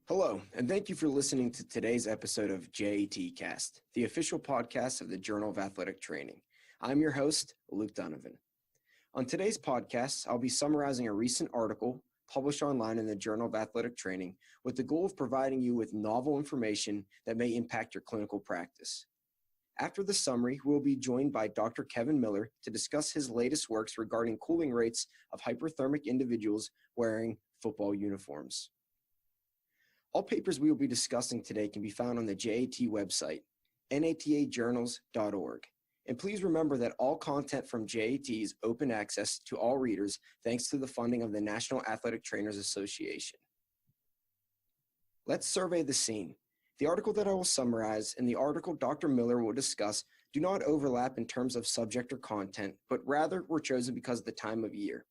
Hello, and thank you for listening to today's episode of JAT Cast, the official podcast of the Journal of Athletic Training. I'm your host, Luke Donovan. On today's podcast, I'll be summarizing a recent article published online in the Journal of Athletic Training with the goal of providing you with novel information that may impact your clinical practice. After the summary, we'll be joined by Dr. Kevin Miller to discuss his latest works regarding cooling rates of hyperthermic individuals wearing football uniforms. All papers we will be discussing today can be found on the JAT website, natajournals.org. And please remember that all content from JAT is open access to all readers thanks to the funding of the National Athletic Trainers Association. Let's survey the scene. The article that I will summarize and the article Dr. Miller will discuss do not overlap in terms of subject or content, but rather were chosen because of the time of year.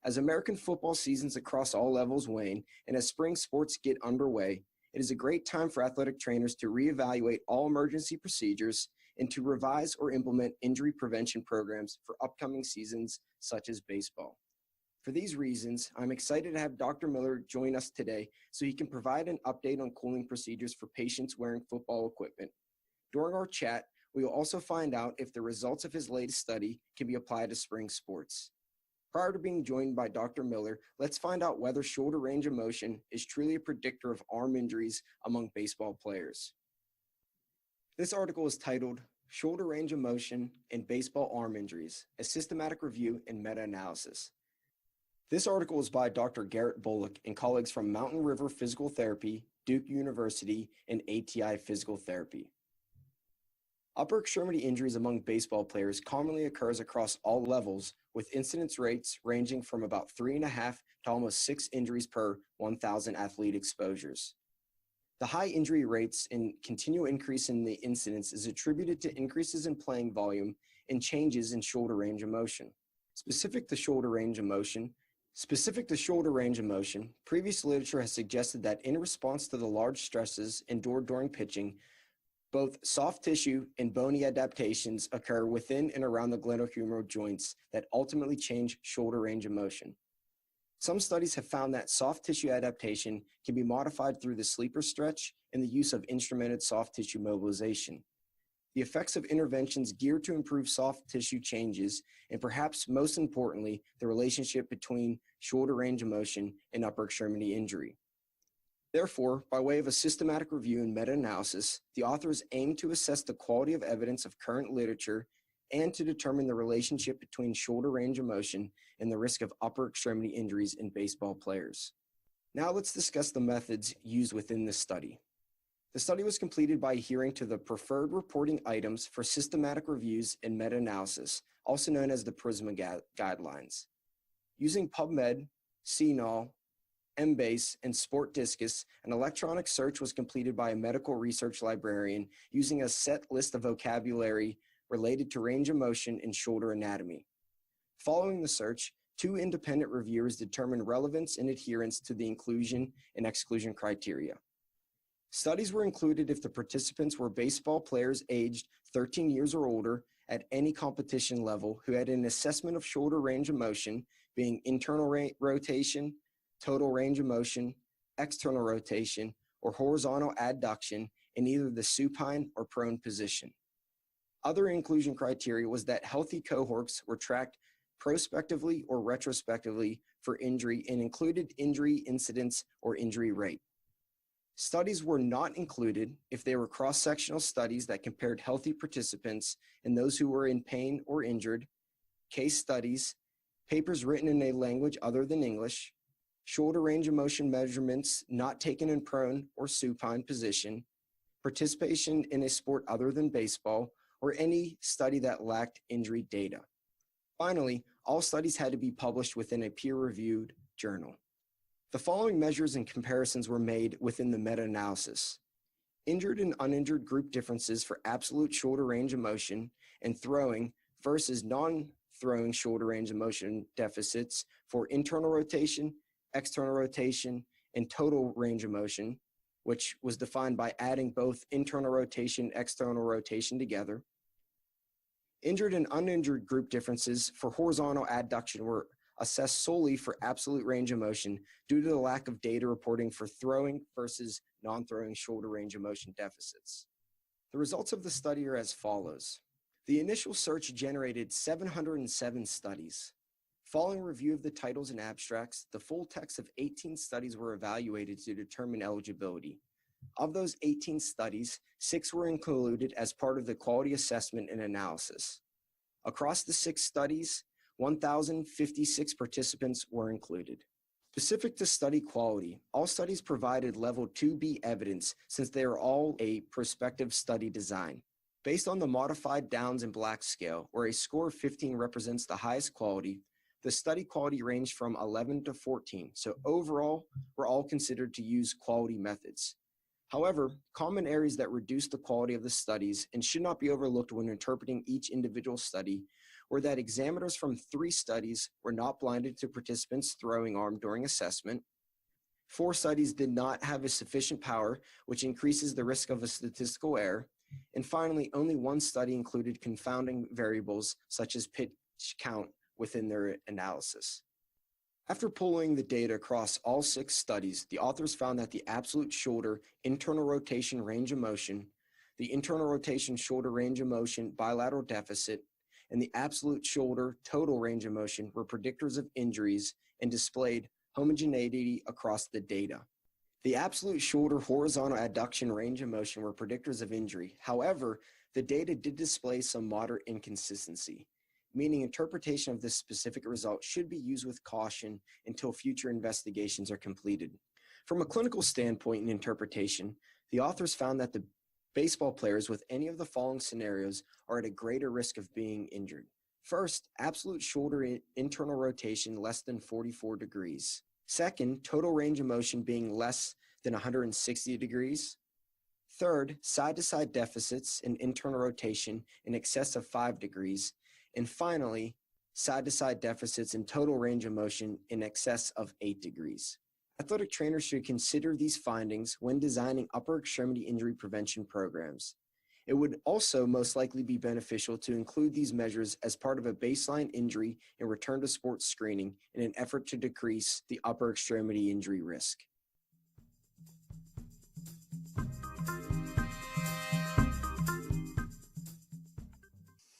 As American football seasons across all levels wane and as spring sports get underway, it is a great time for athletic trainers to reevaluate all emergency procedures and to revise or implement injury prevention programs for upcoming seasons such as baseball. For these reasons, I'm excited to have Dr. Miller join us today so he can provide an update on cooling procedures for patients wearing football equipment. During our chat, we will also find out if the results of his latest study can be applied to spring sports. Prior to being joined by Dr. Miller, let's find out whether shoulder range of motion is truly a predictor of arm injuries among baseball players. This article is titled, Shoulder Range of Motion in Baseball Arm Injuries, a Systematic Review and Meta-Analysis. This article is by Dr. Garrett Bullock and colleagues from Mountain River Physical Therapy, Duke University, and ATI Physical Therapy. Upper extremity injuries among baseball players commonly occurs across all levels, with incidence rates ranging from about 3.5 to almost 6 injuries per 1,000 athlete exposures. The high injury rates and continual increase in the incidence is attributed to increases in playing volume and changes in shoulder range of motion. Specific to shoulder range of motion, previous literature has suggested that in response to the large stresses endured during pitching, both soft tissue and bony adaptations occur within and around the glenohumeral joints that ultimately change shoulder range of motion. Some studies have found that soft tissue adaptation can be modified through the sleeper stretch and the use of instrumented soft tissue mobilization. The effects of interventions geared to improve soft tissue changes, and perhaps most importantly, the relationship between shoulder range of motion and upper extremity injury. Therefore, by way of a systematic review and meta-analysis, the authors aim to assess the quality of evidence of current literature and to determine the relationship between shoulder range of motion and the risk of upper extremity injuries in baseball players. Now let's discuss the methods used within this study. The study was completed by adhering to the preferred reporting items for systematic reviews and meta-analysis, also known as the PRISMA guidelines. Using PubMed, CNOL, Embase, and Sport Discus, an electronic search was completed by a medical research librarian using a set list of vocabulary related to range of motion and shoulder anatomy. Following the search, 2 independent reviewers determined relevance and adherence to the inclusion and exclusion criteria. Studies were included if the participants were baseball players aged 13 years or older at any competition level who had an assessment of shoulder range of motion being internal rotation, total range of motion, external rotation, or horizontal adduction in either the supine or prone position. Other inclusion criteria was that healthy cohorts were tracked prospectively or retrospectively for injury and included injury incidence or injury rate. Studies were not included if they were cross-sectional studies that compared healthy participants and those who were in pain or injured, case studies, papers written in a language other than English, shoulder range of motion measurements not taken in prone or supine position, participation in a sport other than baseball, or any study that lacked injury data. Finally, all studies had to be published within a peer-reviewed journal. The following measures and comparisons were made within the meta-analysis. Injured and uninjured group differences for absolute shoulder range of motion and throwing versus non-throwing shoulder range of motion deficits for internal rotation, external rotation, and total range of motion, which was defined by adding both internal rotation, external rotation together. Injured and uninjured group differences for horizontal adduction were assessed solely for absolute range of motion due to the lack of data reporting for throwing versus non-throwing shoulder range of motion deficits. The results of the study are as follows. The initial search generated 707 studies. Following review of the titles and abstracts, the full text of 18 studies were evaluated to determine eligibility. Of those 18 studies, 6 were included as part of the quality assessment and analysis. Across the 6 studies, 1,056 participants were included. Specific to study quality, all studies provided level 2B evidence since they are all a prospective study design. Based on the modified Downs and Black scale, where a score of 15 represents the highest quality, the study quality ranged from 11 to 14, so overall, were all considered to use quality methods. However, common areas that reduce the quality of the studies and should not be overlooked when interpreting each individual study were that examiners from 3 studies were not blinded to participants' throwing arm during assessment. 4 studies did not have a sufficient power, which increases the risk of a statistical error. And finally, only 1 study included confounding variables such as pitch count within their analysis. After pulling the data across all 6 studies, the authors found that the absolute shoulder internal rotation range of motion, the internal rotation shoulder range of motion bilateral deficit, and the absolute shoulder total range of motion were predictors of injuries and displayed homogeneity across the data. The absolute shoulder horizontal adduction range of motion were predictors of injury. However, the data did display some moderate inconsistency, meaning interpretation of this specific result should be used with caution until future investigations are completed. From a clinical standpoint in interpretation, the authors found that the baseball players with any of the following scenarios are at a greater risk of being injured. First, absolute shoulder internal rotation less than 44 degrees. Second, total range of motion being less than 160 degrees. Third, side-to-side deficits in internal rotation in excess of 5 degrees. And finally, side-to-side deficits in total range of motion in excess of 8 degrees. Athletic trainers should consider these findings when designing upper extremity injury prevention programs. It would also most likely be beneficial to include these measures as part of a baseline injury and return to sports screening in an effort to decrease the upper extremity injury risk.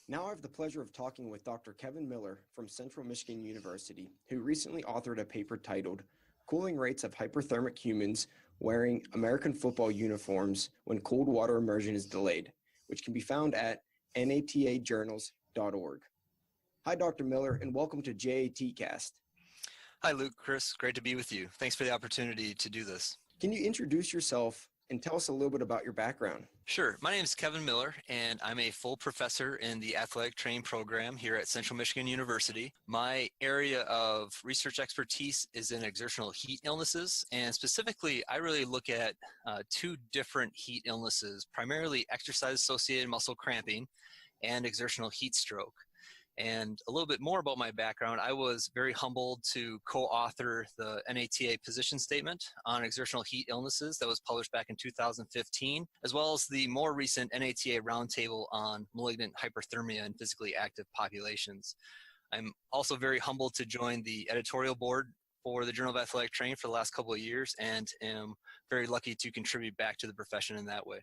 Now I have the pleasure of talking with Dr. Kevin Miller from Central Michigan University, who recently authored a paper titled Cooling Rates of Hyperthermic Humans Wearing American Football Uniforms When Cold Water Immersion is Delayed, which can be found at natajournals.org. Hi, Dr. Miller, and welcome to JATcast. Hi, Luke, Chris, great to be with you. Thanks for the opportunity to do this. Can you introduce yourself and tell us a little bit about your background? Sure. My name is Kevin Miller, and I'm a full professor in the athletic training program here at Central Michigan University. My area of research expertise is in exertional heat illnesses, and specifically, I really look at 2 different heat illnesses, primarily exercise-associated muscle cramping and exertional heat stroke. And a little bit more about my background, I was very humbled to co-author the NATA position statement on exertional heat illnesses that was published back in 2015, as well as the more recent NATA roundtable on malignant hyperthermia in physically active populations. I'm also very humbled to join the editorial board for the Journal of Athletic Training for the last couple of years, and am very lucky to contribute back to the profession in that way.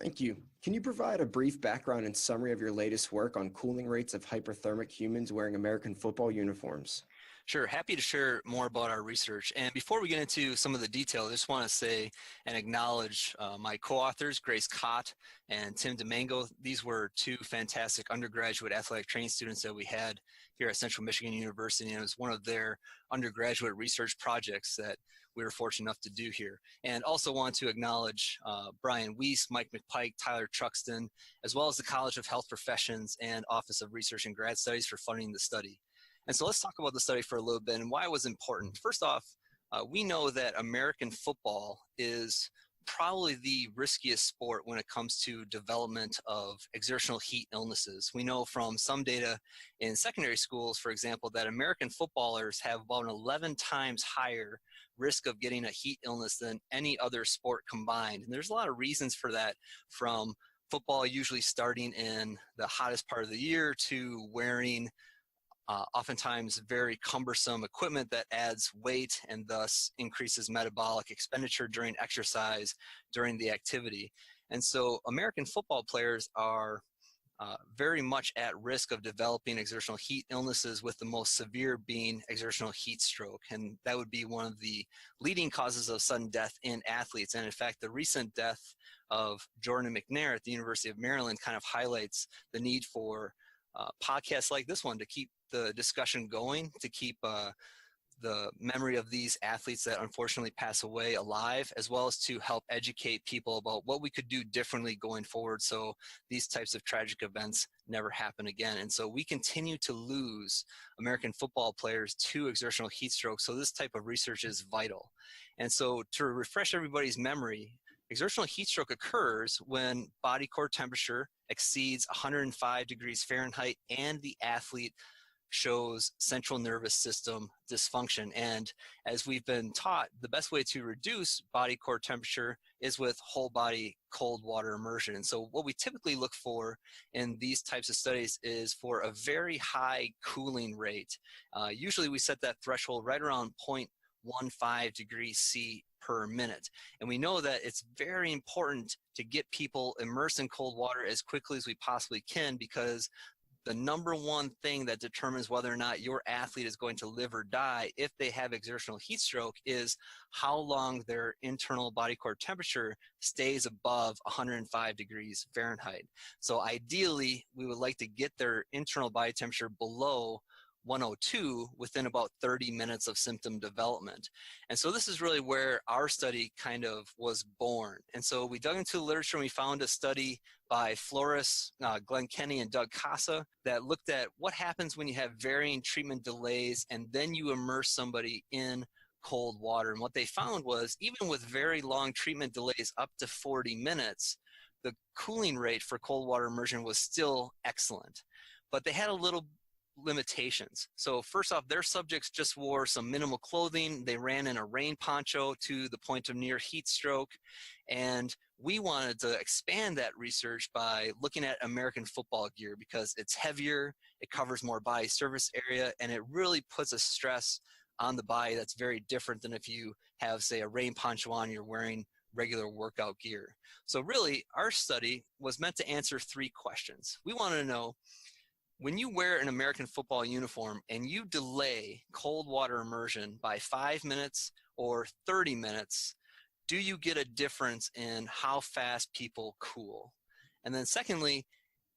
Thank you. Can you provide a brief background and summary of your latest work on cooling rates of hyperthermic humans wearing American football uniforms? Sure, happy to share more about our research. And before we get into some of the detail, I just want to say and acknowledge my co-authors, Grace Cott and Tim DeMango. These were 2 fantastic undergraduate athletic training students that we had here at Central Michigan University, and it was one of their undergraduate research projects that we were fortunate enough to do here. And also want to acknowledge Brian Weiss, Mike McPike, Tyler Truxton, as well as the College of Health Professions and Office of Research and Grad Studies for funding the study. And so let's talk about the study for a little bit and why it was important. First off, we know that American football is probably the riskiest sport when it comes to development of exertional heat illnesses. We know from some data in secondary schools, for example, that American footballers have about an 11 times higher risk of getting a heat illness than any other sport combined. And there's a lot of reasons for that, from football usually starting in the hottest part of the year to wearing oftentimes very cumbersome equipment that adds weight and thus increases metabolic expenditure during exercise, during the activity. And so American football players are very much at risk of developing exertional heat illnesses, with the most severe being exertional heat stroke. And that would be one of the leading causes of sudden death in athletes. And in fact, the recent death of Jordan McNair at the University of Maryland kind of highlights the need for podcasts like this one to keep the discussion going, to keep the memory of these athletes that unfortunately pass away alive, as well as to help educate people about what we could do differently going forward so these types of tragic events never happen again. And so we continue to lose American football players to exertional heat stroke, so this type of research is vital. And so to refresh everybody's memory, exertional heat stroke occurs when body core temperature exceeds 105 degrees Fahrenheit and the athlete shows central nervous system dysfunction. And as we've been taught, the best way to reduce body core temperature is with whole body cold water immersion. And so what we typically look for in these types of studies is for a very high cooling rate. Usually we set that threshold right around 0.15 degrees C per minute. And we know that it's very important to get people immersed in cold water as quickly as we possibly can, because the number one thing that determines whether or not your athlete is going to live or die if they have exertional heat stroke is how long their internal body core temperature stays above 105 degrees Fahrenheit. So ideally, we would like to get their internal body temperature below 102 within about 30 minutes of symptom development. And so this is really where our study kind of was born. And so we dug into the literature and we found a study by Flores, Glenn Kenny, and Doug Casa that looked at what happens when you have varying treatment delays and then you immerse somebody in cold water. And what they found was, even with very long treatment delays up to 40 minutes, the cooling rate for cold water immersion was still excellent. But they had a little limitations. So first off, their subjects just wore some minimal clothing. They ran in a rain poncho to the point of near heat stroke. And we wanted to expand that research by looking at American football gear, because it's heavier, it covers more body surface area, and it really puts a stress on the body that's very different than if you have, say, a rain poncho on, you're wearing regular workout gear. So really, our study was meant to answer three questions. We wanted to know, when you wear an American football uniform and you delay cold water immersion by 5 minutes or 30 minutes, do you get a difference in how fast people cool? And then secondly,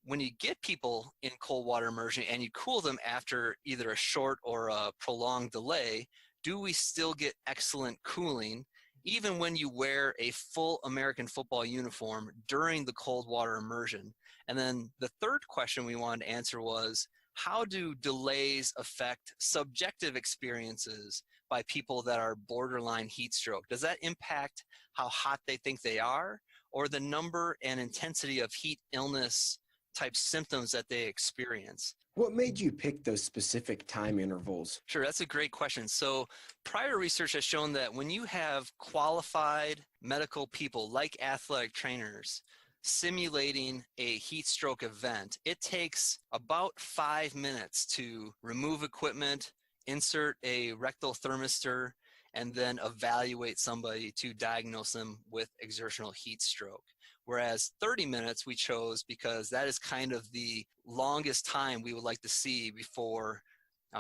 when you get people in cold water immersion and you cool them after either a short or a prolonged delay, do we still get excellent cooling even when you wear a full American football uniform during the cold water immersion? And then the third question we wanted to answer was, how do delays affect subjective experiences by people that are borderline heat stroke? Does that impact how hot they think they are, or the number and intensity of heat illness type symptoms that they experience? What made you pick those specific time intervals? Sure, that's a great question. So prior research has shown that when you have qualified medical people like athletic trainers simulating a heat stroke event, it takes about 5 minutes to remove equipment, insert a rectal thermistor, and then evaluate somebody to diagnose them with exertional heat stroke. Whereas 30 minutes we chose because that is kind of the longest time we would like to see before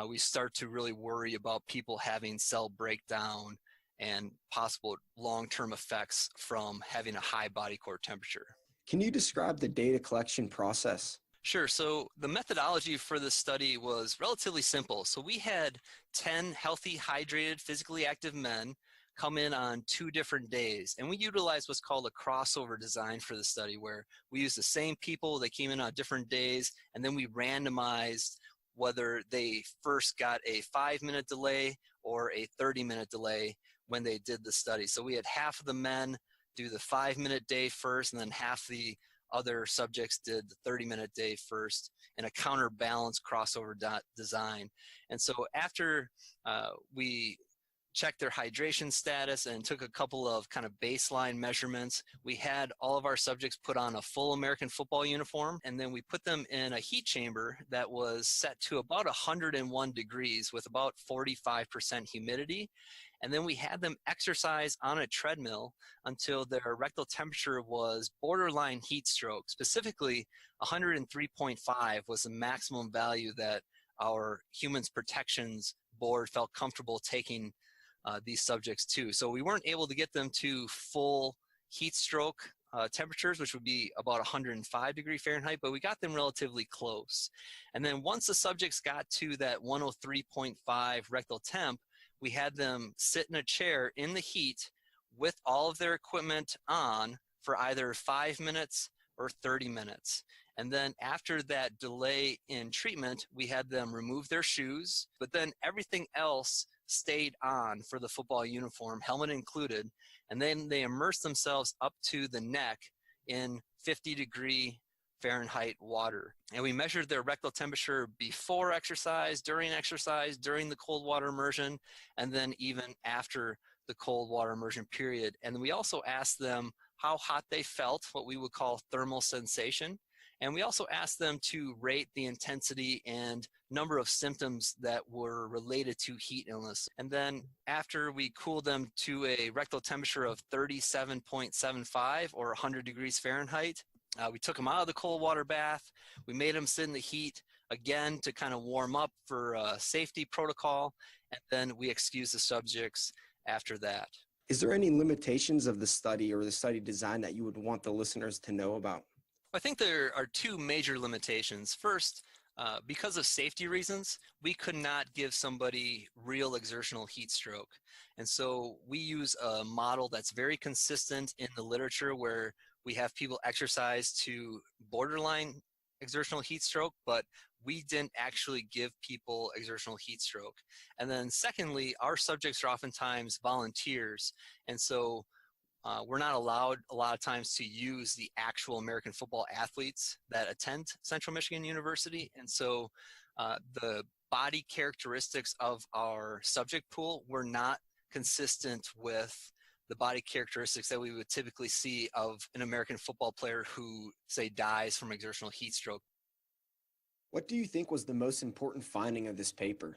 we start to really worry about people having cell breakdown and possible long-term effects from having a high body core temperature. Can you describe the data collection process? Sure. So the methodology for this study was relatively simple. So we had 10 healthy, hydrated, physically active men come in on 2 different days. And we utilized what's called a crossover design for the study, where we used the same people, they came in on different days, and then we randomized whether they first got a 5-minute delay or a 30-minute delay when they did the study. So we had half of the men do the 5-minute day first, and then half the other subjects did the 30-minute day first in a counterbalance crossover design. And so after we checked their hydration status and took a couple of kind of baseline measurements. We had all of our subjects put on a full American football uniform, and then we put them in a heat chamber that was set to about 101 degrees with about 45% humidity. And then we had them exercise on a treadmill until their rectal temperature was borderline heat stroke. Specifically, 103.5 was the maximum value that our Humans Protections Board felt comfortable taking these subjects to. So we weren't able to get them to full heat stroke temperatures, which would be about 105 degree Fahrenheit, but we got them relatively close. And then once the subjects got to that 103.5 rectal temp, we had them sit in a chair in the heat with all of their equipment on for either 5 minutes or 30 minutes. And then after that delay in treatment, we had them remove their shoes, but then everything else stayed on for the football uniform, helmet included, and then they immersed themselves up to the neck in 50 degree Fahrenheit water. And we measured their rectal temperature before exercise, during the cold water immersion, and then even after the cold water immersion period. And we also asked them how hot they felt, what we would call thermal sensation. And we also asked them to rate the intensity and number of symptoms that were related to heat illness. And then after we cooled them to a rectal temperature of 37.75 or 100 degrees Fahrenheit, we took them out of the cold water bath. We made them sit in the heat again to kind of warm up for a safety protocol. And then we excused the subjects after that. Is there any limitations of the study or the study design that you would want the listeners to know about? I think there are two major limitations. First, because of safety reasons, we could not give somebody real exertional heat stroke. And so we use a model that's very consistent in the literature where we have people exercise to borderline exertional heat stroke, but we didn't actually give people exertional heat stroke. And then secondly, our subjects are oftentimes volunteers. And so we're not allowed a lot of times to use the actual American football athletes that attend Central Michigan University. And so the body characteristics of our subject pool were not consistent with the body characteristics that we would typically see of an American football player who, say, dies from exertional heat stroke. What do you think was the most important finding of this paper?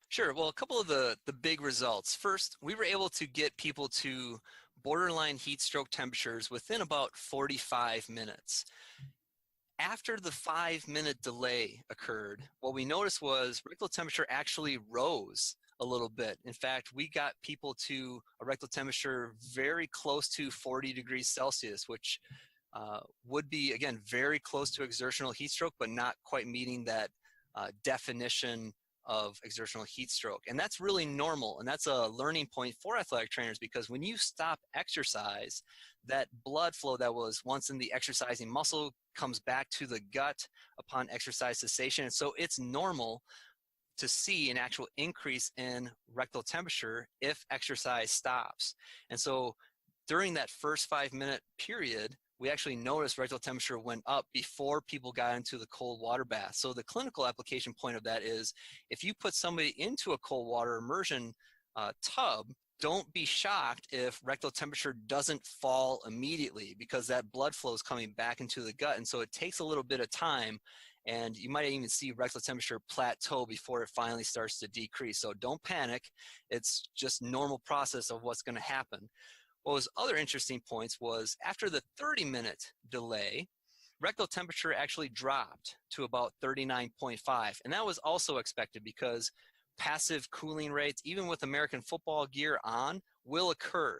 Sure. Well, a couple of the big results. First, we were able to get people to borderline heat stroke temperatures within about 45 minutes. After the 5-minute delay occurred, what we noticed was rectal temperature actually rose a little bit. In fact, we got people to a rectal temperature very close to 40 degrees Celsius, which would be, again, very close to exertional heat stroke, but not quite meeting that definition of exertional heat stroke. And that's really normal. And that's a learning point for athletic trainers, because when you stop exercise, that blood flow that was once in the exercising muscle comes back to the gut upon exercise cessation. And so it's normal to see an actual increase in rectal temperature if exercise stops. And so during that first 5-minute period, we actually noticed rectal temperature went up before people got into the cold water bath. So the clinical application point of that is, if you put somebody into a cold water immersion tub, don't be shocked if rectal temperature doesn't fall immediately, because that blood flow is coming back into the gut. And so it takes a little bit of time, and you might even see rectal temperature plateau before it finally starts to decrease. So don't panic. It's just normal process of what's going to happen. What was other interesting points was after the 30-minute delay, rectal temperature actually dropped to about 39.5. And that was also expected, because passive cooling rates, even with American football gear on, will occur.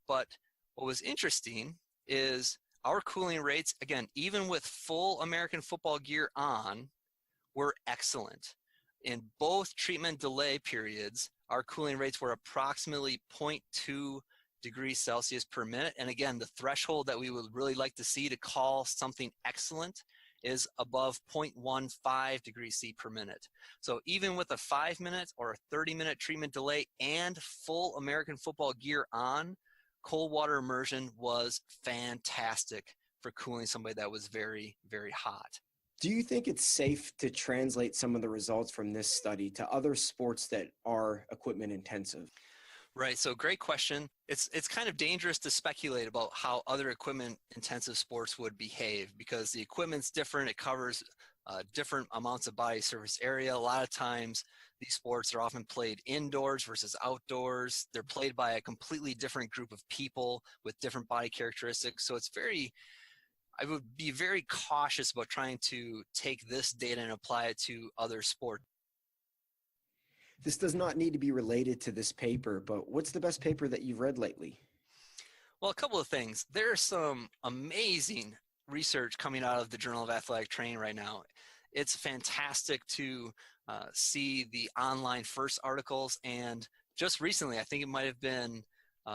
But what was interesting is our cooling rates, again, even with full American football gear on, were excellent. In both treatment delay periods, our cooling rates were approximately 0.2 degrees Celsius per minute. And again, the threshold that we would really like to see to call something excellent is above 0.15 degrees C per minute. So even with a 5-minute or a 30-minute treatment delay and full American football gear on, cold water immersion was fantastic for cooling somebody that was very, very hot. Do you think it's safe to translate some of the results from this study to other sports that are equipment intensive? Right. So great question. It's kind of dangerous to speculate about how other equipment intensive sports would behave because the equipment's different. It covers different amounts of body surface area. A lot of times these sports are often played indoors versus outdoors. They're played by a completely different group of people with different body characteristics. So I would be very cautious about trying to take this data and apply it to other sports. This does not need to be related to this paper, but what's the best paper that you've read lately? Well, a couple of things. There's some amazing research coming out of the Journal of Athletic Training right now. It's fantastic to see the online first articles, and just recently, I think it might have been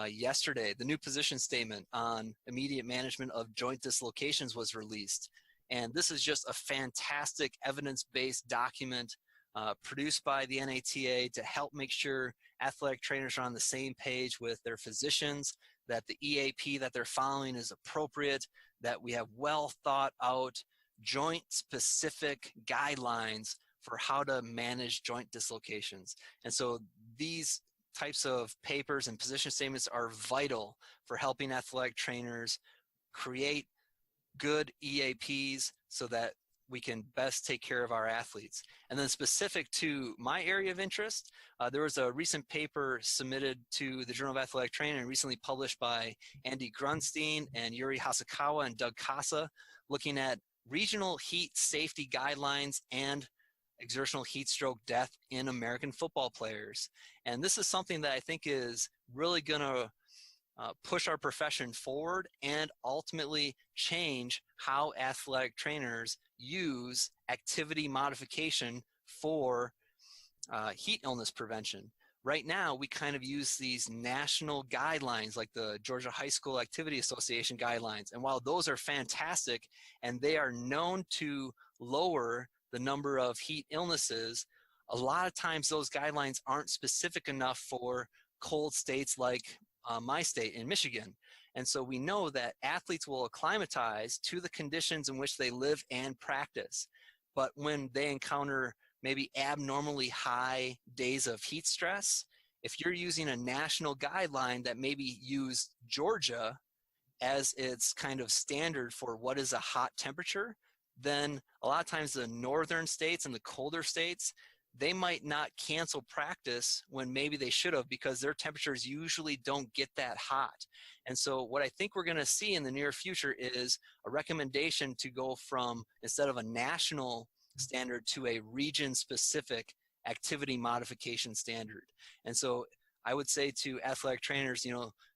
yesterday, the new position statement on immediate management of joint dislocations was released. And this is just a fantastic evidence-based document produced by the NATA to help make sure athletic trainers are on the same page with their physicians, that the EAP that they're following is appropriate, that we have well thought out joint specific guidelines for how to manage joint dislocations. And so these types of papers and position statements are vital for helping athletic trainers create good EAPs so that we can best take care of our athletes. And then specific to my area of interest, there was a recent paper submitted to the Journal of Athletic Training and recently published by Andy Grunstein and Yuri Hasakawa and Doug Casa, looking at regional heat safety guidelines and exertional heat stroke death in American football players. And this is something that I think is really going to push our profession forward and ultimately change how athletic trainers use activity modification for heat illness prevention. Right now, we kind of use these national guidelines like the Georgia High School Activity Association guidelines. And while those are fantastic and they are known to lower the number of heat illnesses, a lot of times those guidelines aren't specific enough for cold states like my state in Michigan. And so we know that athletes will acclimatize to the conditions in which they live and practice. But when they encounter maybe abnormally high days of heat stress, if you're using a national guideline that maybe used Georgia as its kind of standard for what is a hot temperature, then a lot of times the northern states and the colder states, they might not cancel practice when maybe they should have because their temperatures usually don't get that hot. And so what I think we're going to see in the near future is a recommendation to go from, instead of a national standard, to a region-specific activity modification standard. And so I would say to athletic trainers,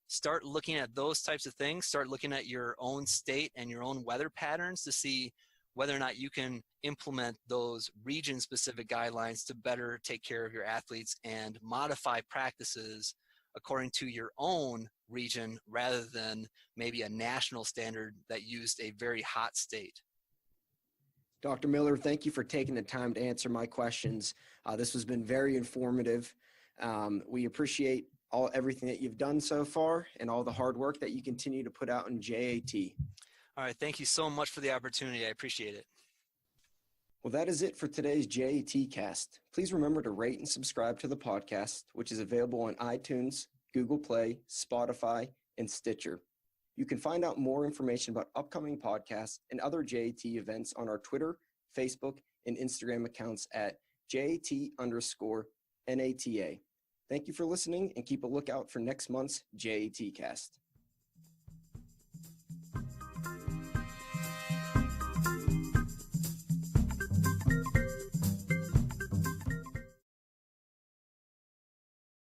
start looking at those types of things, start looking at your own state and your own weather patterns to see whether or not you can implement those region-specific guidelines to better take care of your athletes and modify practices according to your own region rather than maybe a national standard that used a very hot state. Dr. Miller, thank you for taking the time to answer my questions. This has been very informative. We appreciate everything that you've done so far and all the hard work that you continue to put out in JAT. All right, thank you so much for the opportunity. I appreciate it. Well, that is it for today's JAT Cast. Please remember to rate and subscribe to the podcast, which is available on iTunes, Google Play, Spotify, and Stitcher. You can find out more information about upcoming podcasts and other JAT events on our Twitter, Facebook, and Instagram accounts at JAT_NATA. Thank you for listening and keep a lookout for next month's JAT Cast.